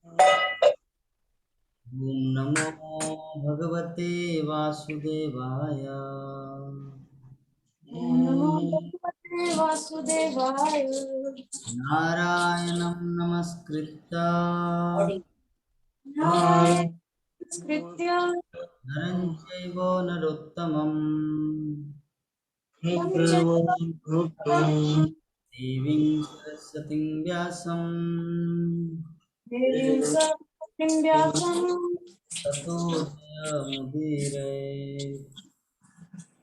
ओम नमो भगवते वासुदेवाय। ओम नमो भगवते वासुदेवाय। नारायणं नमस्कृत्य नारायणं नमस्कृत्य नरं चैव नरोत्तमं देवीं देवीं सरस्वतीं व्यासं सरस्वतीं व्यासं ततो जयमुदीरये।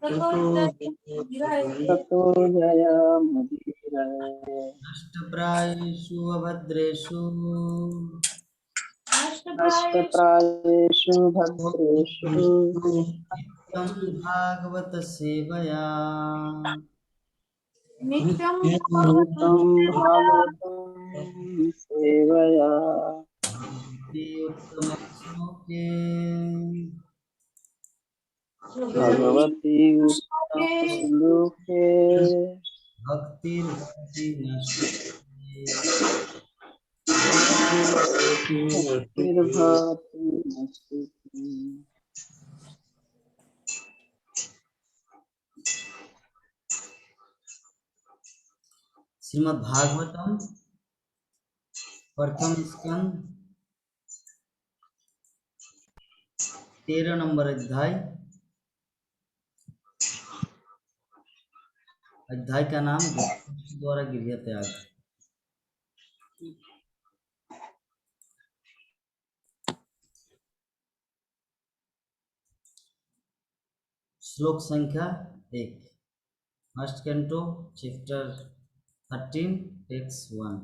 ततो जयमुदीरये। ततो जयमुदीरये। नष्टप्रायेषु अभद्रेषु नष्टप्रायेषु नष्टप्रायेषु भद्रेषु नित्यं भागवत सेवया नित्यं नित्यं भागवतं सेवया भक्ति उत्तमश्लोके भगवती श्लोके उत्तमश्लोके भक्तिर्भवति नश्यते। भक्तिर्भवति नश्यति। श्रीमद् भागवतम प्रथम स्कंद 13 नंबर अध्याय। अध्याय का नाम धृतराष्ट्र द्वारा गृह त्याग। श्लोक संख्या 1। First canto chapter 13 text 1।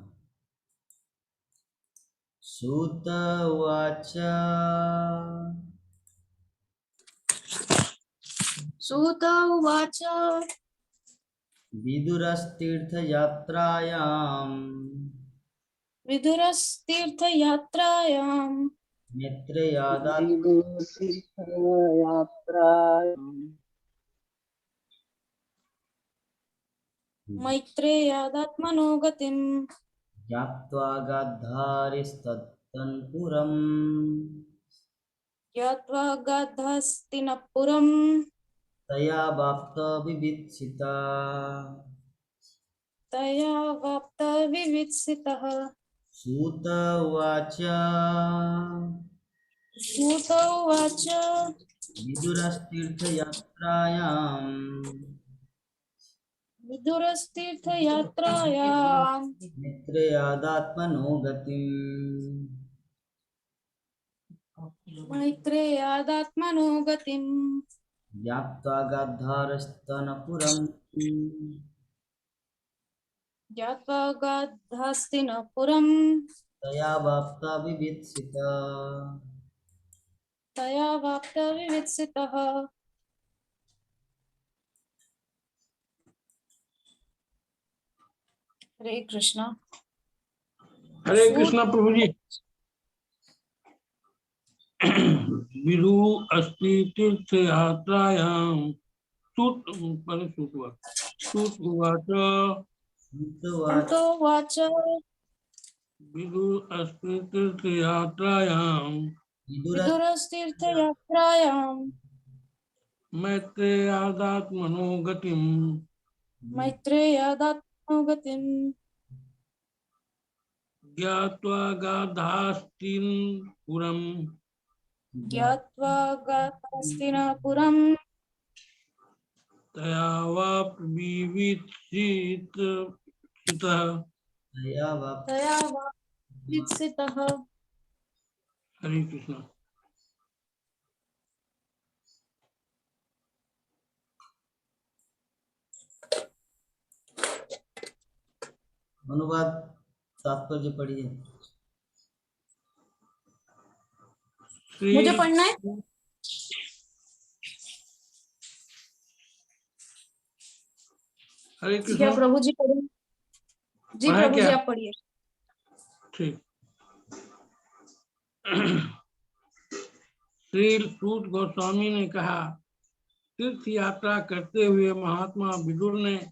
सूत उवाच सूत उवाच विदुरस्तीर्थयात्रायां विदुरस्तीर्थयात्रायां नेत्रयादात् विदुरतीर्थयात्रायां मैत्रेयादात्मनो गतिम् ज्ञात्वा गान्धारिस्तत्तन्पुरम् ज्ञात्वा गाधस्तिनपुरम् तया वाप्त विवित्सिता। तया वाप्त विवित्सितः। सूत उवाच सूत उवाच विदुरस्तीर्थयात्रायां विदुरस्तीर्थयात्रायां नेत्रयादात्मनो गतिम् मैत्रेयादात्मनो गतिम् ज्ञात्वा गान्धारस्तनपुरम् ज्ञात्वा गाधस्तिनपुरम् तया वाप्ता विवित्सिता। तया वाप्त विवित्सितः। हरे कृष्णा। हरे कृष्णा प्रभु जी। विदु अस्ति तीर्थ यात्रायां सूत उवाच सूत सूत उवाच उवाच विदु अस्ति तीर्थ यात्रायां विदुरस्तीर्थयात्रायां मैत्रेयादात्मनो गतिम् मैत्रेयादात्मनो गतिम् ज्ञात्वा गाधास्तिनपुरम् ज्ञात्वा गाधस्तिनपुरम् तया वाप् विवित्सितः। तया वाप्ता तया वाप्त विवित्सितः। हरे कृष्णा। अनुवाद तात्पर्य पढ़िए। मुझे पढ़ना है। हरे क्या कृष्णा। प्रभु जी पढ़ें? जी पढ़े प्रभु जी क्या? आप पढ़िए। ठीक। श्री सूत गोस्वामी ने कहा, तीर्थ यात्रा करते हुए महात्मा विदुर ने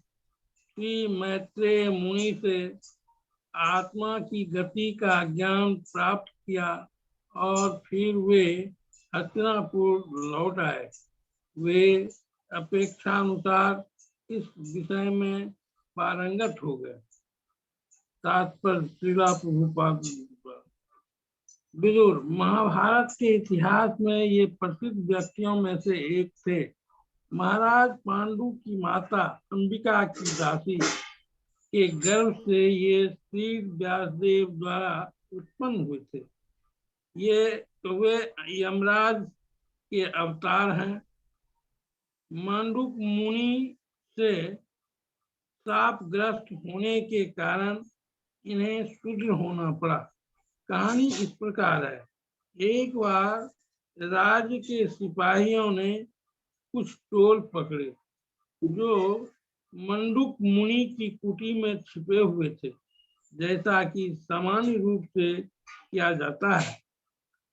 श्री मैत्रेय मुनि से आत्मा की गति का ज्ञान प्राप्त किया और फिर वे हस्तिनापुर लौट आए। वे अपेक्षानुसार इस विषय में पारंगत हो गए। तात्पर्य श्रीला प्रभुपाद। विदुर महाभारत के इतिहास में ये प्रसिद्ध व्यक्तियों में से एक थे। महाराज पांडु की माता अंबिका की दासी के गर्भ से ये श्री व्यासदेव द्वारा उत्पन्न हुए थे। वे यमराज के अवतार हैं। मांडुक मुनि से शापग्रस्त होने के कारण इन्हें शूद्र होना पड़ा। कहानी इस प्रकार है। एक बार राज्य के सिपाहियों ने कुछ टोल पकड़े जो मंडूक मुनि की कुटी में छिपे हुए थे, जैसा कि सामान्य रूप से किया जाता है।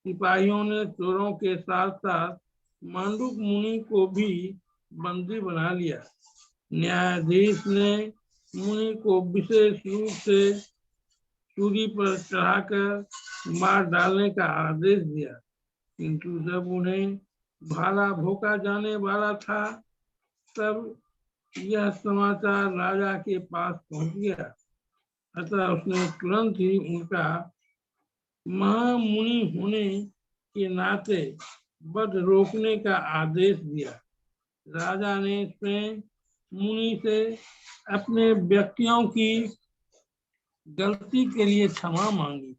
सिपाहियों ने चोरों के साथ साथ मंडूक मुनि को भी बंदी बना लिया। न्यायाधीश ने मुनि को विशेष रूप से सूली पर चढ़ाकर मार डालने का आदेश दिया, किंतु जब उन्हें भाला भोंका जाने वाला था तब यह समाचार राजा के पास पहुंच गया। अतः उसने तुरंत ही उनका महामुनि होने के नाते वध रोकने का आदेश दिया। राजा ने स्वयं मुनि से अपने व्यक्तियों की गलती के लिए क्षमा मांगी।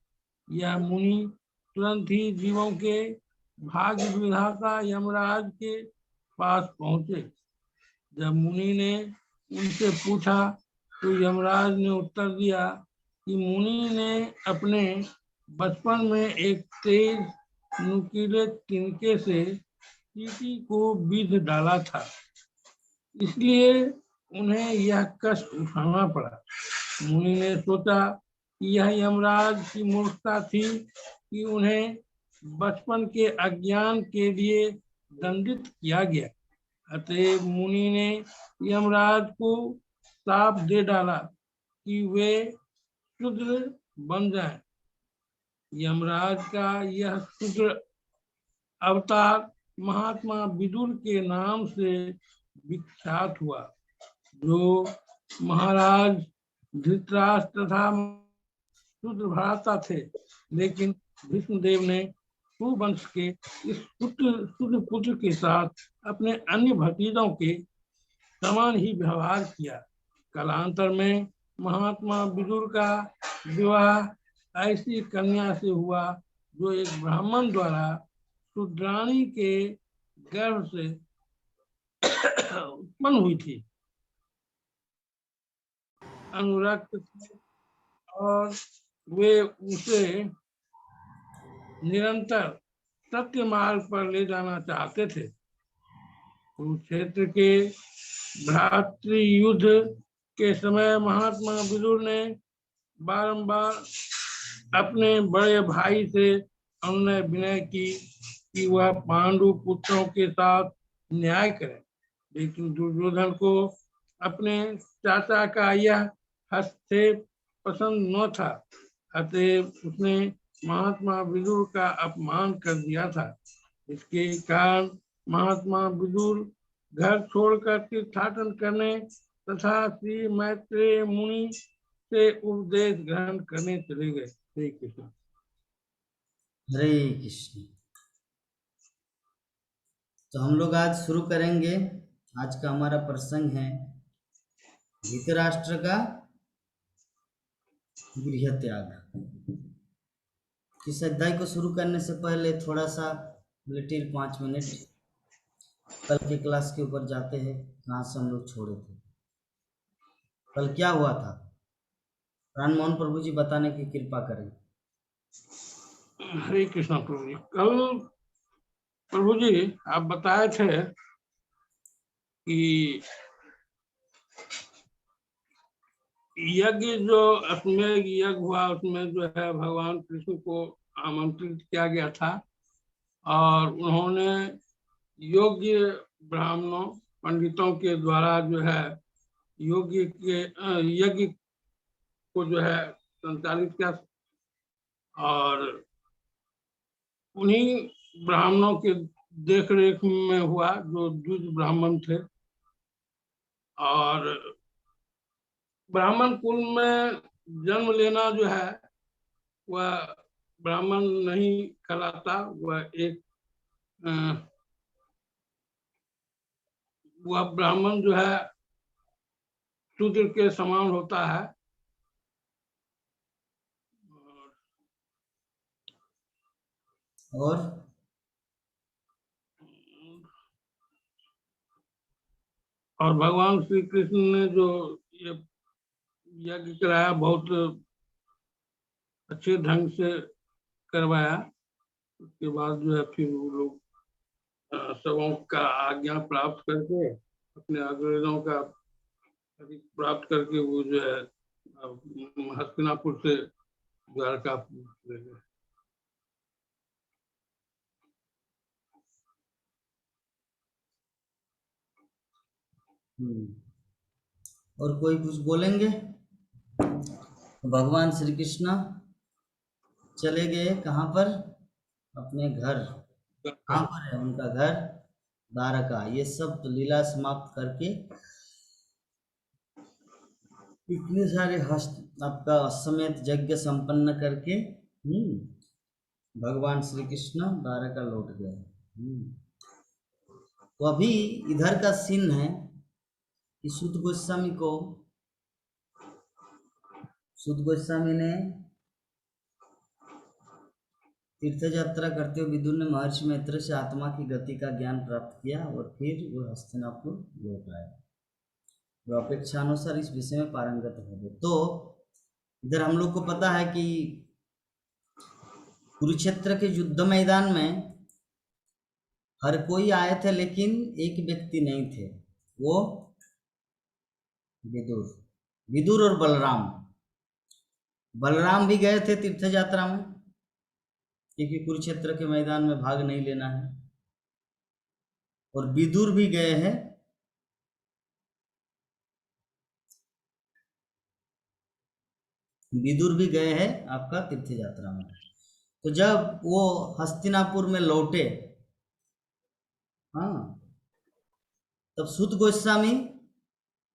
यह मुनि तुरंत ही जीवों के भाग्य विधाता यमराज के पास पहुंचे। जब मुनि ने उनसे पूछा तो यमराज ने उत्तर दिया कि मुनि ने अपने बचपन में एक तेज नुकीले तिनके से चींटी को बीध डाला था, इसलिए उन्हें यह कष्ट उठाना पड़ा। मुनि ने सोचा कि यह यमराज की मूर्खता थी कि उन्हें बचपन के अज्ञान के लिए दंडित किया गया। अतएव मुनि ने यमराज को शाप दे डाला कि वे शूद्र बन जाएं। यमराज का यह शूद्र अवतार महात्मा विदुर के नाम से विख्यात हुआ, जो महाराज धृतराष्ट्र तथा शूद्र भ्राता थे। लेकिन भीष्मदेव ने कुरुवंश के इस शूद्र पुत्र के साथ अपने अन्य भतीजों के समान ही व्यवहार किया। कालांतर में महात्मा विदुर का विवाह ऐसी कन्या से हुआ जो एक ब्राह्मण द्वारा शूद्राणी के गर्भ से उत्पन्न हुई थी। अनुरक्त थे और वे उसे निरंतर सत्य मार्ग पर ले जाना चाहते थे। कुरुक्षेत्र के भ्रातृ युद्ध के समय महात्मा विदुर ने बारंबार अपने बड़े भाई से अनुनय विनय की कि वह पांडु पुत्रों के साथ न्याय करे, लेकिन दुर्योधन को अपने चाचा का यह हस्तक्षेप पसंद न था। अतएव उसने महात्मा विदुर का अपमान कर दिया था। इसके कारण महात्मा विदुर घर छोड़कर तीर्थाटन करने तथा श्री मैत्रेय मुनि से उपदेश ग्रहण करने चले गए। हरे कृष्ण। हरे कृष्ण। तो हम लोग आज शुरू करेंगे। आज का हमारा प्रसंग है धृतराष्ट्र का गृह त्याग। इस अध्याय को शुरू करने से पहले थोड़ा सा लिटिल 5 मिनट कल के क्लास के ऊपर जाते हैं, कहाँ से हम लोग छोड़े थे। कल क्या हुआ था, राममोहन प्रभु जी बताने की कृपा करें। हरे कृष्ण प्रभु जी। कल प्रभु जी आप बताए थे कि यज्ञ जो अश्वमेध यज्ञ हुआ उसमें जो है भगवान कृष्ण को आमंत्रित किया गया था और उन्होंने योग्य ब्राह्मणों पंडितों के द्वारा जो है यज्ञ को जो है संचालित किया और उन्हीं ब्राह्मणों के देख रेख में हुआ जो द्विज ब्राह्मण थे। और ब्राह्मण कुल में जन्म लेना जो है वह ब्राह्मण नहीं कहलाता, वह ब्राह्मण जो है शूद्र के समान होता है। और भगवान श्री कृष्ण ने जो ये यज्ञ कराया बहुत अच्छे ढंग से करवाया। उसके बाद जो है फिर वो लोग सबों का आज्ञा प्राप्त करके अपने अग्रजों का प्राप्त करके वो जो है हस्तिनापुर से द्वारका ले गए। और कोई कुछ बोलेंगे? भगवान श्री कृष्ण चले गए कहाँ पर? अपने घर। कहाँ पर है उनका घर? द्वारका। ये सब लीला समाप्त करके इतने सारे आपका अश्वमेध यज्ञ संपन्न करके भगवान श्री कृष्ण द्वारका लौट गए। तो अभी इधर का सीन है कि सूत गोस्वामी ने तीर्थ यात्रा करते हुए विदुर ने महर्षि मैत्र से आत्मा की गति का ज्ञान प्राप्त किया और फिर वो हस्तिनापुर लौट आए। वो अपेक्षानुसार इस विषय में पारंगत हो गए। तो इधर हम लोग को पता है कि कुरुक्षेत्र के युद्ध मैदान में हर कोई आए थे, लेकिन एक व्यक्ति नहीं थे, वो विदुर और बलराम भी गए थे तीर्थ यात्रा में, क्योंकि कुरुक्षेत्र के मैदान में भाग नहीं लेना है। और विदुर भी गए हैं। आपका तीर्थ यात्रा में। तो जब वो हस्तिनापुर में लौटे, तब सूत गोस्वामी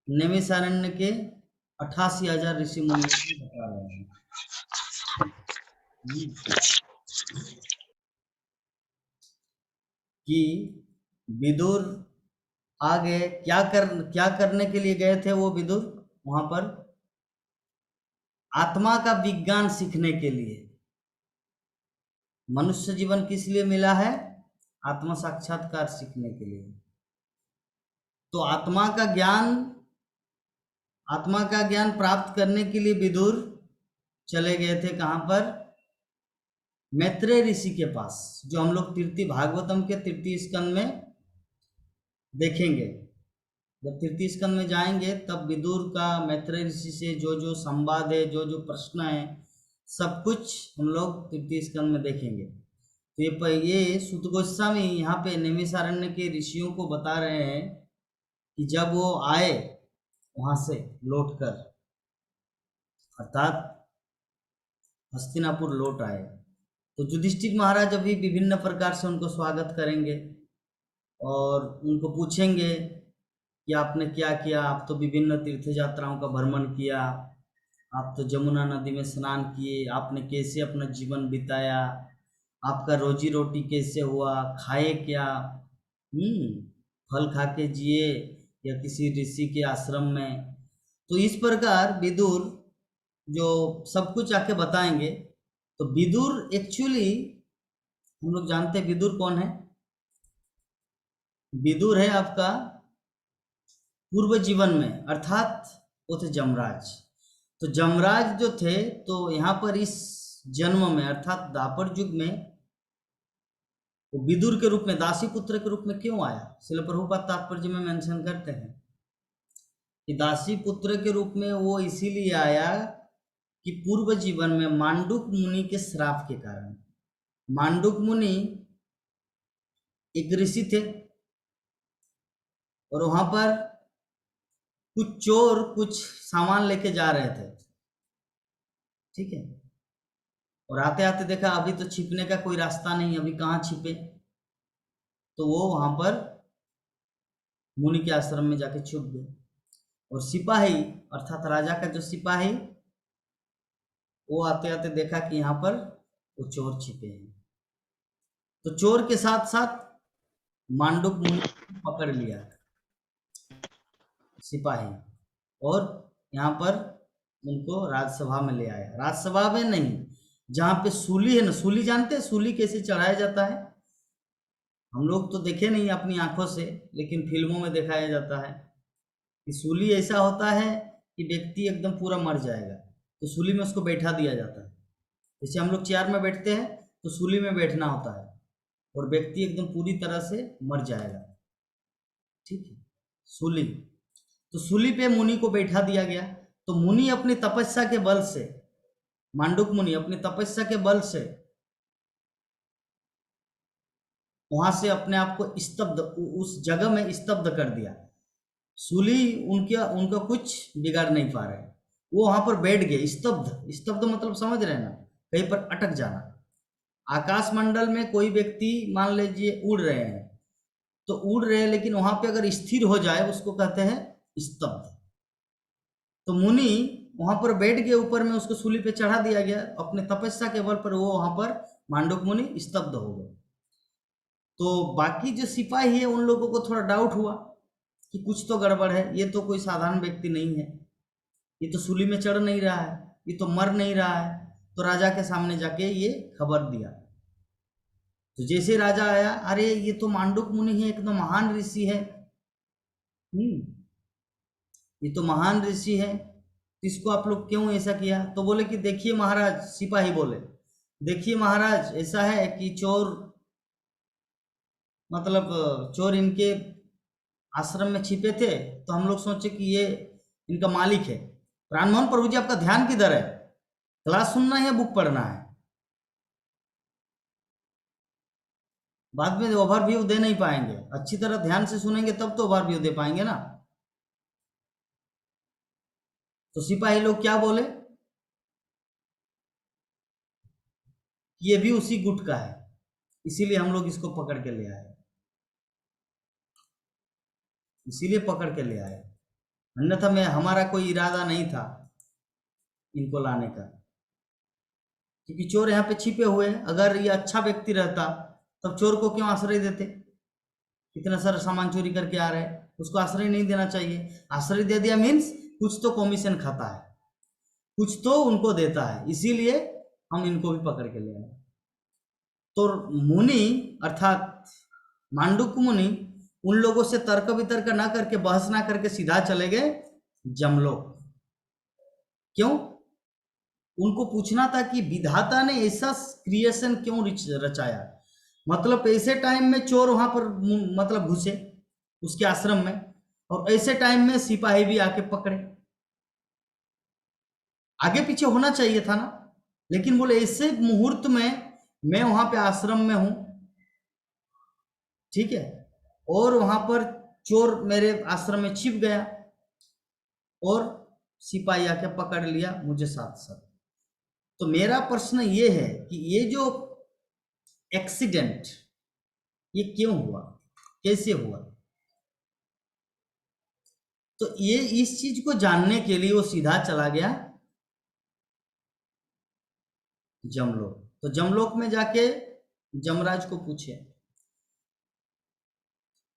नैमिषारण्य के 88,000 ऋषि मुनि बता रहे हैं कि विदुर आगे क्या करने के लिए गए थे। वो विदुर वहां पर आत्मा का विज्ञान सीखने के लिए। मनुष्य जीवन किस लिए मिला है? आत्मा साक्षात्कार सीखने के लिए। तो आत्मा का ज्ञान प्राप्त करने के लिए विदुर चले गए थे कहां पर? मैत्रेय ऋषि के पास, जो हम लोग भागवतम के तृतीय स्कंद में देखेंगे। जब तृतीय स्कंद में जाएंगे तब विदुर का मैत्रेय ऋषि से जो संवाद है, जो प्रश्न है, सब कुछ हम लोग तृतीय स्कंद में देखेंगे। तो ये सूत गोस्वामी यहाँ पे नैमिषारण्य के ऋषियों को बता रहे हैं कि जब वो आए वहां से लौटकर, अर्थात हस्तिनापुर लौट आए, तो युधिष्ठिर महाराज अभी विभिन्न प्रकार से उनको स्वागत करेंगे और उनको पूछेंगे कि आपने क्या किया। आप तो विभिन्न तीर्थ यात्राओं का भ्रमण किया, आप तो जमुना नदी में स्नान किए, आपने कैसे अपना जीवन बिताया, आपका रोजी रोटी कैसे हुआ, खाए क्या, फल खा के जिए या किसी ऋषि के आश्रम में। तो इस प्रकार विदुर जो सब कुछ आके बताएंगे। तो विदुर एक्चुअली हम लोग जानते हैं विदुर कौन है। विदुर है आपका पूर्व जीवन में, अर्थात वो थे जमराज। तो जमराज जो थे, तो यहाँ पर इस जन्म में अर्थात द्वापर युग में वो विदुर के रूप में, दासी पुत्र के रूप में क्यों आया? श्रील प्रभुपाद तात्पर्य में मेंशन करते हैं कि दासी पुत्र के रूप में वो इसीलिए आया कि पूर्व जीवन में मांडुक मुनि के श्राप के कारण, मांडुक मुनि एक ऋषि थे और वहां पर कुछ चोर कुछ सामान लेके जा रहे थे। ठीक है। और आते आते देखा अभी तो छिपने का कोई रास्ता नहीं, अभी कहाँ छिपे, तो वो वहां पर मुनि के आश्रम में जाके छुप गए। और सिपाही अर्थात राजा का जो सिपाही, वो आते आते देखा कि यहाँ पर वो चोर छिपे हैं, तो चोर के साथ साथ मांडुक मुनि को पकड़ लिया सिपाही, और यहाँ पर उनको राजसभा में ले आया। राजसभा में नहीं, जहाँ पे सूली है ना, सूली जानते हैं सूली कैसे चढ़ाया जाता है? हम लोग तो देखे नहीं अपनी आंखों से, लेकिन फिल्मों में दिखाया जाता है कि सूली ऐसा होता है कि व्यक्ति एकदम पूरा मर जाएगा तो सूली में उसको बैठा दिया जाता है। जैसे हम लोग चेयर में बैठते हैं तो सूली में बैठना होता है, और व्यक्ति एकदम पूरी तरह से मर जाएगा, ठीक है, सूली। तो सूली पे मुनि को बैठा दिया गया। तो मुनि अपनी तपस्या के बल से, मांडुक मुनि अपनी तपस्या के बल से वहां से अपने आप को स्तब्ध, उस जगह में स्तब्ध कर दिया। सूली उनका कुछ बिगाड़ नहीं पा रहे, वो वहां पर बैठ गए स्तब्ध। स्तब्ध मतलब समझ रहे हैं ना, कहीं पर अटक जाना। आकाश मंडल में कोई व्यक्ति मान लीजिए उड़ रहे हैं, तो उड़ रहे हैं लेकिन वहां पे अगर स्थिर हो जाए उसको कहते हैं स्तब्ध। तो मुनि वहां पर बैठ गए, ऊपर में उसको सूली पे चढ़ा दिया गया, अपने तपस्या के बल पर वो वहां पर मांडुक मुनि स्तब्ध हो गए। तो बाकी जो सिपाही है उन लोगों को थोड़ा डाउट हुआ कि कुछ तो गड़बड़ है, ये तो कोई साधारण व्यक्ति नहीं है, ये तो सूली में चढ़ नहीं रहा है, ये तो मर नहीं रहा है। तो राजा के सामने जाके ये खबर दिया। तो जैसे राजा आया, अरे ये तो मांडुक मुनि है, एकदम महान ऋषि है, ये तो महान ऋषि है, इसको आप लोग क्यों ऐसा किया? तो बोले कि देखिए महाराज, सिपाही बोले, देखिए महाराज, ऐसा है कि चोर, मतलब चोर इनके आश्रम में छिपे थे, तो हम लोग सोचे कि ये इनका मालिक है। राममोहन प्रभु जी, आपका ध्यान किधर है? क्लास सुनना है या बुक पढ़ना है? बाद में ओवरव्यू दे नहीं पाएंगे, अच्छी तरह ध्यान से सुनेंगे तब तो ओवरव्यू दे पाएंगे ना। तो सिपाही लोग क्या बोले, ये भी उसी गुट का है, इसीलिए हम लोग इसको पकड़ के ले आए, इसीलिए पकड़ के ले आए, अन्यथा मैं हमारा कोई इरादा नहीं था इनको लाने का, क्योंकि चोर यहाँ पे छिपे हुए हैं। अगर ये अच्छा व्यक्ति रहता तब चोर को क्यों आश्रय देते? कितना सारा सामान चोरी करके आ रहे हैं, उसको आश्रय नहीं देना चाहिए। आश्रय दे दिया मीन्स कुछ तो कमीशन खाता है, कुछ तो उनको देता है, इसीलिए हम इनको भी पकड़ के ले आए। तो मुनि अर्थात मांडुक मुनि उन लोगों से तर्क वितर्क ना करके, बहस ना करके सीधा चले गए जमलोक। क्यों? उनको पूछना था कि विधाता ने ऐसा क्रिएशन क्यों रचाया, मतलब ऐसे टाइम में चोर वहां पर मतलब घुसे उसके आश्रम में, और ऐसे टाइम में सिपाही भी आके पकड़े। आगे पीछे होना चाहिए था ना, लेकिन बोले ऐसे मुहूर्त में मैं वहां पे आश्रम में हूं, ठीक है, और वहां पर चोर मेरे आश्रम में छिप गया और सिपाही आके पकड़ लिया मुझे साथ साथ। तो मेरा प्रश्न ये है कि ये जो एक्सीडेंट ये क्यों हुआ, कैसे हुआ? तो ये इस चीज को जानने के लिए वो सीधा चला गया जमलोक। तो जमलोक में जाके जमराज को पूछे,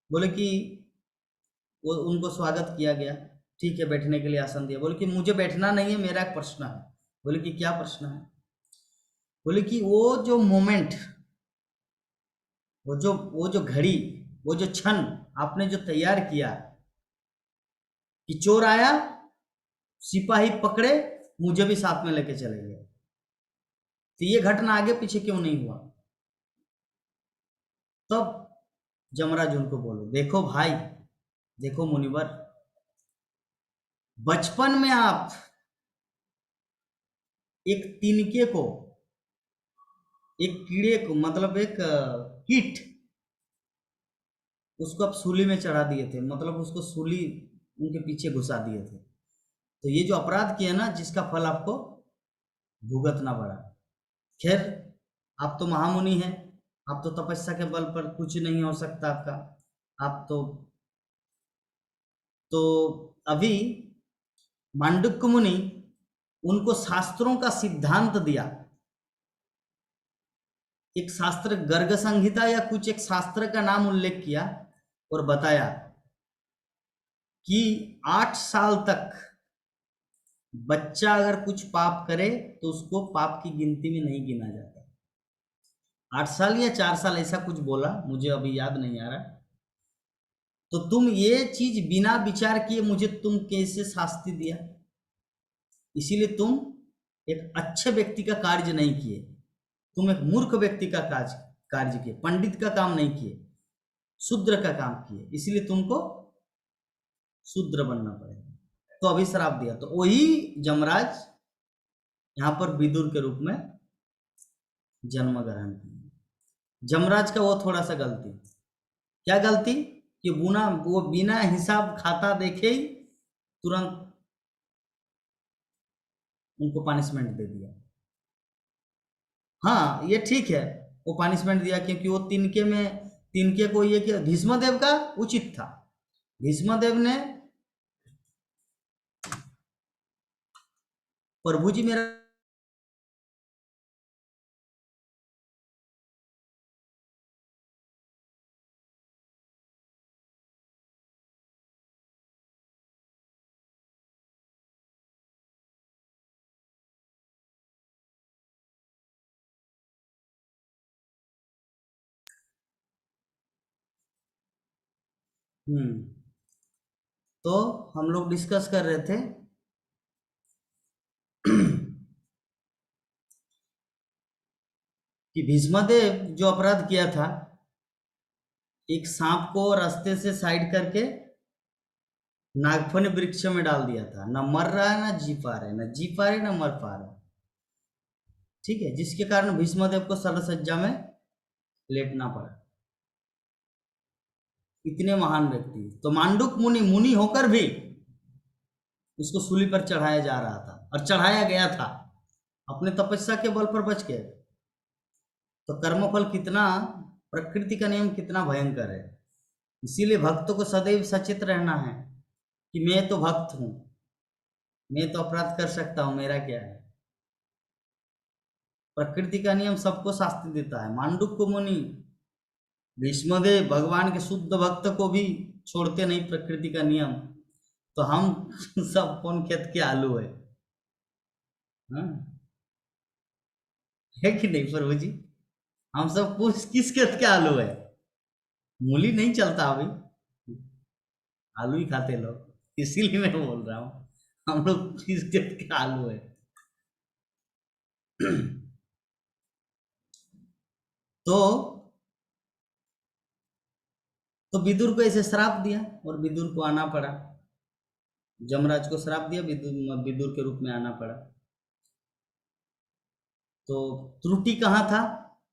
बोले कि वो उनको स्वागत किया गया, ठीक है, बैठने के लिए आसन दिया। बोले कि मुझे बैठना नहीं है, मेरा एक प्रश्न है। बोले कि क्या प्रश्न है? बोले कि वो जो मोमेंट, वो जो घड़ी, वो जो क्षण आपने जो तैयार किया कि चोर आया, सिपाही पकड़े, मुझे भी साथ में लेके चले गए, तो ये घटना आगे पीछे क्यों नहीं हुआ? तब जमराज उनको बोले, देखो भाई, देखो मुनिवर, बचपन में आप एक तिनके को, एक कीड़े को, मतलब एक कीट, उसको आप सूली में चढ़ा दिए थे, मतलब उसको सूली उनके पीछे घुसा दिए थे। तो ये जो अपराध किया ना, जिसका फल आपको भुगतना पड़ा। खैर, आप तो महामुनि हैं, आप तो तपस्या के बल पर कुछ नहीं हो सकता आपका, आप तो अभी मांडुक्य मुनि उनको शास्त्रों का सिद्धांत दिया। एक शास्त्र गर्ग संहिता या कुछ एक शास्त्र का नाम उल्लेख किया और बताया कि 8 साल तक बच्चा अगर कुछ पाप करे तो उसको पाप की गिनती में नहीं गिना जाता। 8 साल या 4 साल ऐसा कुछ बोला, मुझे अभी याद नहीं आ रहा। तो तुम ये चीज बिना विचार किए मुझे तुम कैसे शास्ति दिया? इसीलिए तुम एक अच्छे व्यक्ति का कार्य नहीं किए, तुम एक मूर्ख व्यक्ति का कार्य किए, पंडित का काम नहीं किए, शूद्र का काम किए, इसलिए तुमको शूद्र बनना पड़ेगा। तो अभी श्राप दिया। तो वही जमराज यहाँ पर विदुर के रूप में जन्म ग्रहण किया। जमराज का वो थोड़ा सा गलती, क्या गलती कि वो बिना हिसाब खाता देखे ही तुरंत उनको पनिशमेंट दे दिया। हाँ, ये ठीक है, वो पनिशमेंट दिया क्योंकि वो तिनके को ये किया। भीष्मदेव का उचित था, भीष्मदेव ने प्रभु जी मेरा तो हम लोग डिस्कस कर रहे थे कि भीष्मदेव जो अपराध किया था, एक सांप को रास्ते से साइड करके नागफनी वृक्ष में डाल दिया था। न मर रहा है, न जी पा रहे, न जी पा रहे, न मर पा रहे। ठीक है, जिसके कारण भीष्मदेव को शरसज्जा में लेटना पड़ा। इतने महान व्यक्ति, तो मांडुक मुनि होकर भी उसको सूली पर चढ़ाया जा रहा था और चढ़ाया गया था, अपने तपस्या के बल पर बच गए। तो कर्मफल कितना, प्रकृति का नियम कितना भयंकर है। इसीलिए भक्तों को सदैव सचेत रहना है कि मैं तो भक्त हूं, मैं तो अपराध कर सकता हूं, मेरा क्या है। प्रकृति का नियम सबको शास्ति देता है। मांडुक्य मुनि, भीष्मदेव भगवान के शुद्ध भक्त को भी छोड़ते नहीं प्रकृति का नियम। तो हम सब कौन खेत के आलू है, हाँ? है कि नहीं प्रभु जी? हम सब किस खेत के आलू है? मूली नहीं चलता अभी, आलू ही खाते लोग, इसीलिए मैं बोल रहा हूँ हम लोग किस खेत के आलू है। तो विदुर को ऐसे श्राप दिया और विदुर को आना पड़ा। जमराज को श्राप दिया, विदुर के रूप में आना पड़ा। तो त्रुटि कहाँ था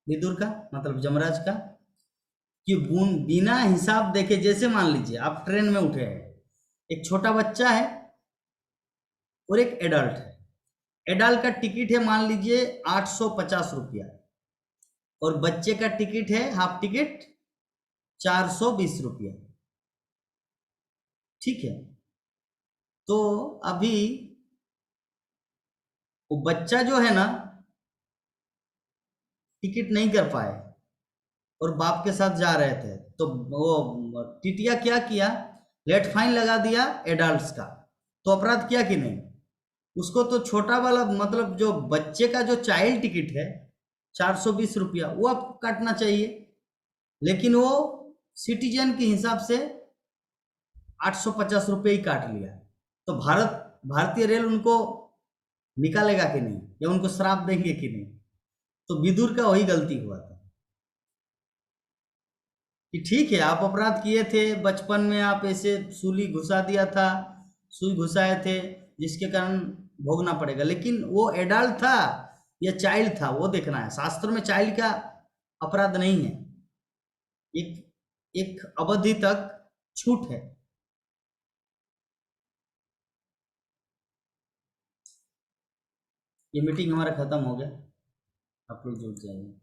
विदुर का, मतलब जमराज का, कि बिना हिसाब देखे, जैसे मान लीजिए आप ट्रेन में उठे हैं, एक छोटा बच्चा है और एक एडल्ट है। एडल्ट का टिकट है मान लीजिए 850 रुपया और बच्चे का टिकट है हाफ टिकट 420 रुपया। ठीक है, तो अभी वो बच्चा जो है ना टिकट नहीं कर पाए और बाप के साथ जा रहे थे, तो वो टिटिया क्या किया, लेट फाइन लगा दिया एडल्ट्स का। तो अपराध किया कि नहीं? उसको तो छोटा वाला, मतलब जो बच्चे का जो चाइल्ड टिकट है 420 रुपया, वो आपको काटना चाहिए, लेकिन वो सिटीजन के हिसाब से 850 रुपये ही काट लिया। तो भारतीय रेल उनको निकालेगा कि नहीं, या उनको श्राप देंगे कि नहीं? तो विदुर का वही गलती हुआ था कि ठीक है, आप अपराध किए थे, बचपन में आप ऐसे सूली घुसा दिया था, सुई घुसाए थे, जिसके कारण भोगना पड़ेगा। लेकिन वो एडल्ट था या चाइल्ड था, वो देखना है। शास्त्र में चाइल्ड का अपराध नहीं है, एक अवधि तक छूट है। ये मीटिंग हमारा खत्म हो गया, आप लोग जुट जाइए।